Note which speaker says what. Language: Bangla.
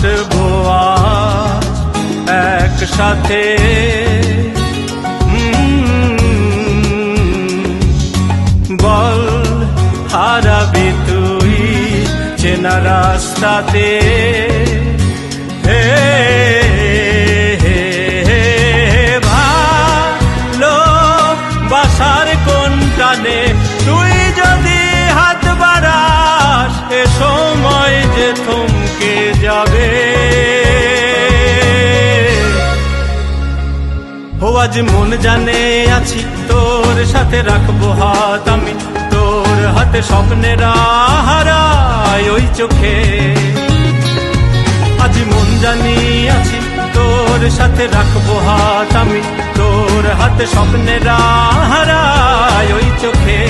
Speaker 1: হাঁটবো আজ একসাথে। বল হারাবি তুই চেনা রাস্তাতে। ভালো বাসার কোন টানে তুই যদি হাত বাড়াস, এ সময় যে থমকে যাবে। ও আজ মন জানে আছি তোর সাথে, রাখবো হাত আমি তোর হাতে, স্বপ্নেরা হারায় ওই চোখে। আজ মন জানি আছি তোর সাথে, রাখবো হাত আমি তোর হাতে, স্বপ্নেরা হারায় ওই চোখে।